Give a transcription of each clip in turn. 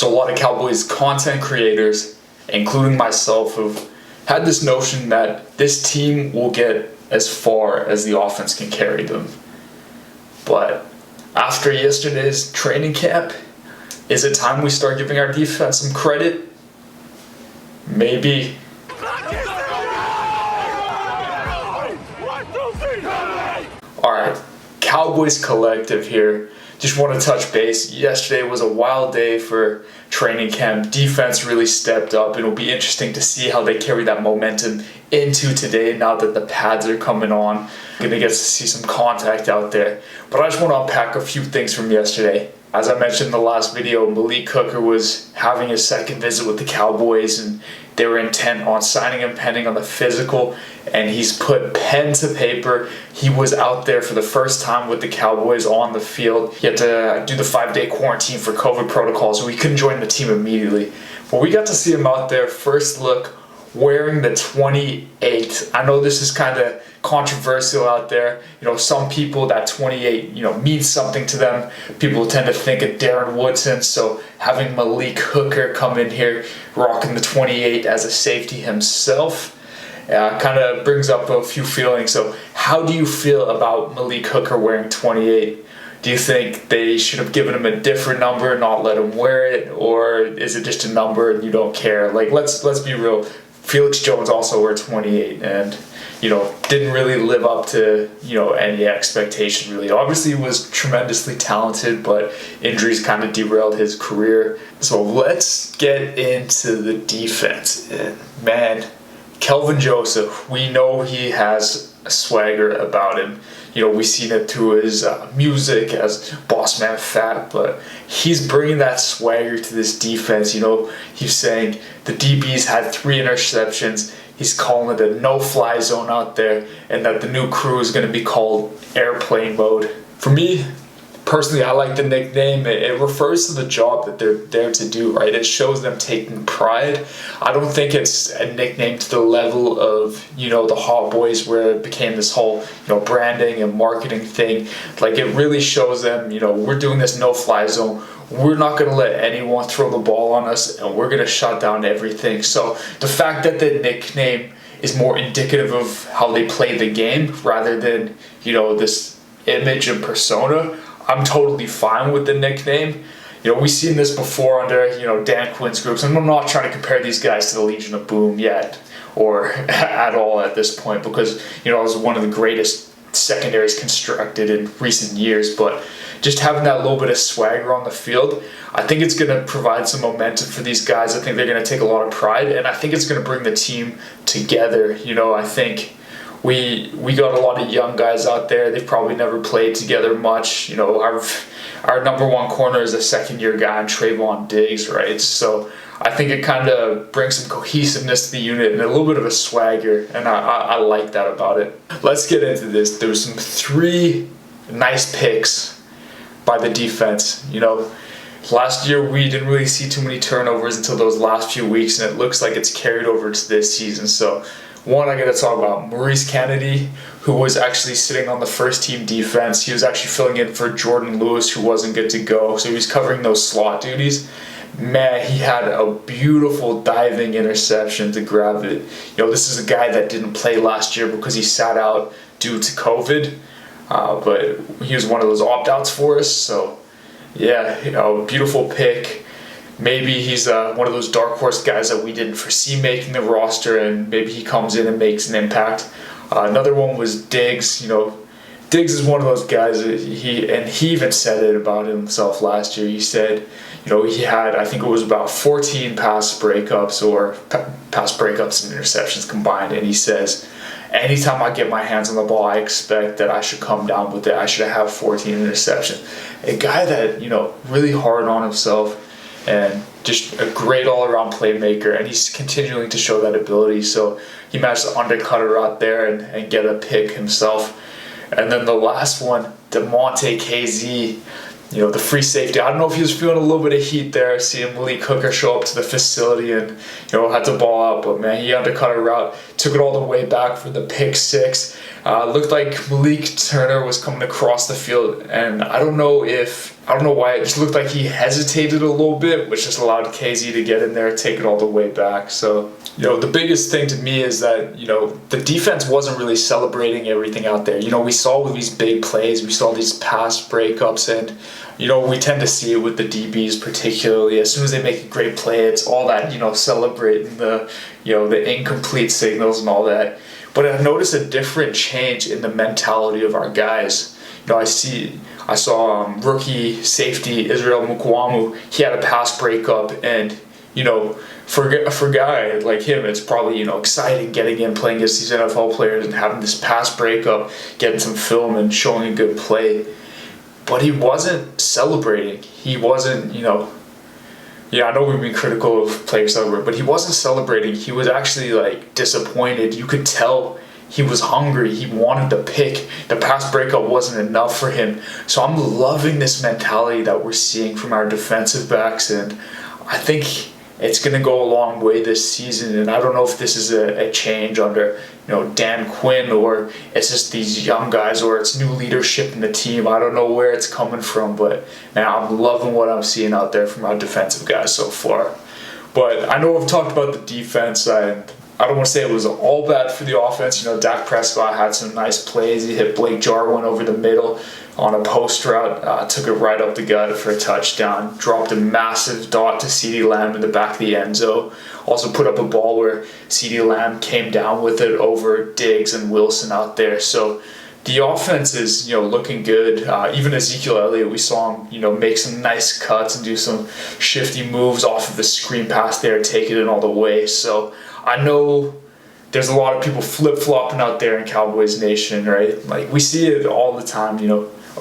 So a lot of Cowboys content creators, including myself, have had this notion that this team will get as far as the offense can carry them. But after yesterday's training camp, is it time we start giving our defense some credit? Maybe. Alright, Cowboys Collective here. Just want to touch base. Yesterday was a wild day for training camp. Defense really stepped up. It'll be interesting to see how they carry that momentum into today now that the pads are coming on. Gonna get to see some contact out there. But I just want to unpack a few things from yesterday. As I mentioned in the last video, Malik Hooker was having his second visit with the Cowboys, and they were intent on signing him pending on the physical, and he's put pen to paper. He was out there for the first time with the Cowboys on the field. He had to do the 5-day quarantine for COVID protocols, so he couldn't join the team immediately. But we got to see him out there, first look, wearing the 28. I know this is kind of controversial out there. You know, some people, that 28, means something to them. People tend to think of Darren Woodson, so having Malik Hooker come in here rocking the 28 as a safety himself kind of brings up a few feelings. So how do you feel about Malik Hooker wearing 28? Do you think they should have given him a different number and not let him wear it? Or is it just a number and you don't care? Like, let's be real. Felix Jones also wore 28 and, didn't really live up to, any expectation really. Obviously he was tremendously talented, but injuries kind of derailed his career. So let's get into the defense. And man, Kelvin Joseph, we know he has a swagger about him. We've seen it through his music as Boss Man Fat, but he's bringing that swagger to this defense. He's saying the DBs had 3 interceptions. He's calling it a no-fly zone out there, and that the new crew is going to be called airplane mode. For me, personally, I like the nickname. It refers to the job that they're there to do, right? It shows them taking pride. I don't think it's a nickname to the level of, the Hot Boys, where it became this whole, branding and marketing thing. Like, it really shows them, we're doing this no-fly zone. We're not going to let anyone throw the ball on us, and we're going to shut down everything. So the fact that the nickname is more indicative of how they play the game rather than, this image and persona, I'm totally fine with the nickname. We've seen this before under, Dan Quinn's groups, and I'm not trying to compare these guys to the Legion of Boom yet, or at all at this point, because, it was one of the greatest secondaries constructed in recent years. But just having that little bit of swagger on the field, I think it's going to provide some momentum for these guys. I think they're going to take a lot of pride, and I think it's going to bring the team together. I think we got a lot of young guys out there. They've probably never played together much. Our number one corner is a second-year guy, Trayvon Diggs, right? So I think it kind of brings some cohesiveness to the unit and a little bit of a swagger, and I like that about it. Let's get into this. There was some 3 nice picks by the defense. Last year we didn't really see too many turnovers until those last few weeks, and it looks like it's carried over to this season. So one, I got to talk about Maurice Kennedy, who was actually sitting on the first team defense. He was actually filling in for Jordan Lewis, who wasn't good to go, so he was covering those slot duties. Man, he had a beautiful diving interception to grab it. This is a guy that didn't play last year because he sat out due to COVID, but he was one of those opt-outs for us. So yeah, beautiful pick. Maybe he's one of those dark horse guys that we didn't foresee making the roster, and maybe he comes in and makes an impact. Another one was Diggs. Diggs is one of those guys, he even said it about himself last year. He said, he had, I think it was about 14 pass breakups and interceptions combined, and he says, anytime I get my hands on the ball, I expect that I should come down with it. I should have 14 interceptions. A guy that, really hard on himself, and just a great all-around playmaker, and he's continuing to show that ability. So he managed to undercut her out there and get a pick himself. And then the last one, DeMonte KZ, the free safety. I don't know if he was feeling a little bit of heat there, seeing Malik Hooker show up to the facility and, had to ball out. But, man, he undercut a route, took it all the way back for the pick 6. Looked like Malik Turner was coming across the field, and I don't know if I don't know why, it just looked like he hesitated a little bit, which just allowed KZ to get in there, take it all the way back. So, the biggest thing to me is that, the defense wasn't really celebrating everything out there. We saw with these big plays, we saw these pass breakups, and, we tend to see it with the DBs particularly. As soon as they make a great play, it's all that, celebrating the incomplete signals and all that. But I've noticed a different change in the mentality of our guys. I saw rookie safety Israel Mukwamu. He had a pass breakup, and for a guy like him, it's probably exciting getting in, playing against these NFL players, and having this pass breakup, getting some film, and showing a good play. But he wasn't celebrating. He wasn't, I know we've been critical of players celebrating, but he wasn't celebrating. He was actually disappointed. You could tell he was hungry. He wanted to pick. The pass breakup wasn't enough for him. So I'm loving this mentality that we're seeing from our defensive backs, and I think it's going to go a long way this season. And I don't know if this is a change under Dan Quinn, or it's just these young guys, or it's new leadership in the team. I don't know where it's coming from, but man, I'm loving what I'm seeing out there from our defensive guys so far. But I know we've talked about the defense, and I don't want to say it was all bad for the offense. Dak Prescott had some nice plays. He hit Blake Jarwin over the middle on a post route, took it right up the gut for a touchdown, dropped a massive dot to CeeDee Lamb in the back of the end zone. Also put up a ball where CeeDee Lamb came down with it over Diggs and Wilson out there. So the offense is, looking good. Even Ezekiel Elliott, we saw him, make some nice cuts and do some shifty moves off of the screen pass there, taking it all the way. So I know there's a lot of people flip-flopping out there in Cowboys Nation, right? We see it all the time,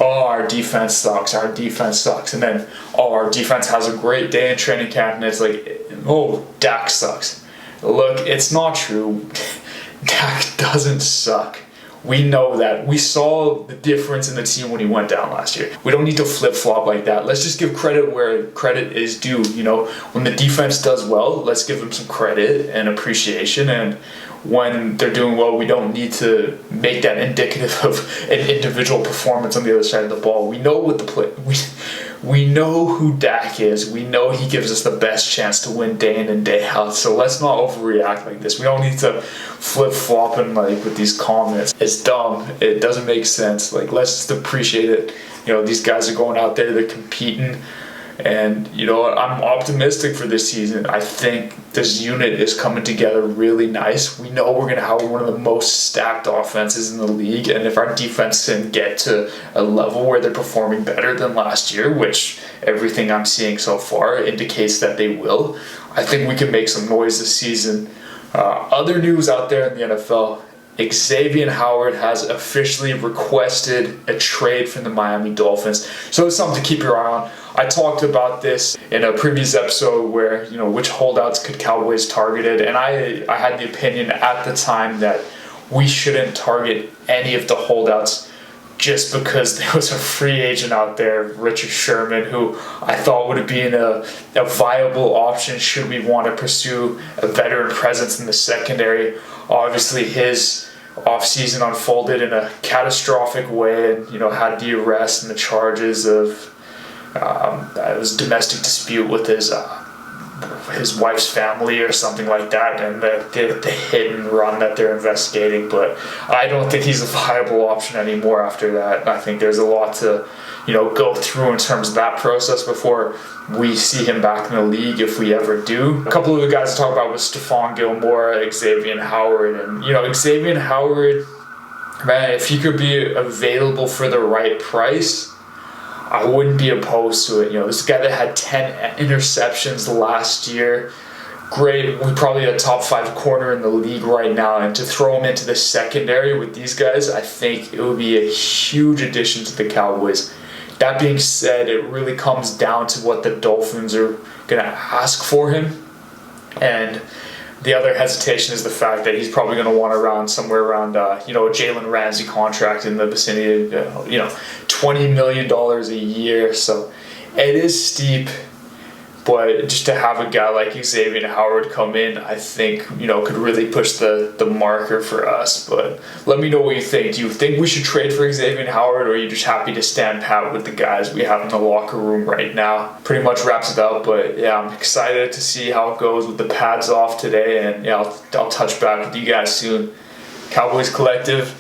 our defense sucks, and then, our defense has a great day in training camp, and it's Dak sucks. Look, it's not true. Dak doesn't suck. We know that. We saw the difference in the team when he went down last year. We don't need to flip-flop like that. Let's just give credit where credit is due. When the defense does well, let's give them some credit and appreciation. And when they're doing well, we don't need to make that indicative of an individual performance on the other side of the ball. We know what the play. We know who Dak is. We know he gives us the best chance to win day in and day out. So let's not overreact like this. We don't need to flip-flopping with these comments. It's dumb. It doesn't make sense. Let's just appreciate it. These guys are going out there, they're competing. And I'm optimistic for this season. I think this unit is coming together really nice. We know we're going to have one of the most stacked offenses in the league, and if our defense can get to a level where they're performing better than last year, which everything I'm seeing so far indicates that they will, I think we can make some noise this season. Other news out there in the NFL, Xavier Howard has officially requested a trade from the Miami Dolphins. So it's something to keep your eye on. I talked about this in a previous episode where, which holdouts could Cowboys targeted, and I had the opinion at the time that we shouldn't target any of the holdouts just because there was a free agent out there, Richard Sherman, who I thought would be a viable option should we want to pursue a veteran presence in the secondary. Obviously, his offseason unfolded in a catastrophic way, and had the arrest and the charges of it was a domestic dispute with his wife's family or something like that, and the hit and run that they're investigating. But I don't think he's a viable option anymore after that. I think there's a lot to go through in terms of that process before we see him back in the league, if we ever do. A couple of the guys to talk about was Stephon Gilmore, Xavier Howard, and Xavier Howard, man, if he could be available for the right price, I wouldn't be opposed to it. This guy that had 10 interceptions last year, great, we're probably a top 5 corner in the league right now, and to throw him into the secondary with these guys, I think it would be a huge addition to the Cowboys. That being said, it really comes down to what the Dolphins are going to ask for him, and the other hesitation is the fact that he's probably going to want somewhere around a Jalen Ramsey contract in the vicinity of $20 million a year. So it is steep, But just to have a guy like Xavier Howard come in, I think, could really push the marker for us. But let me know what you think. Do you think we should trade for Xavier Howard, or are you just happy to stand pat with the guys we have in the locker room right now? Pretty much wraps it up. But yeah, I'm excited to see how it goes with the pads off today. And yeah, I'll touch back with you guys soon. Cowboys Collective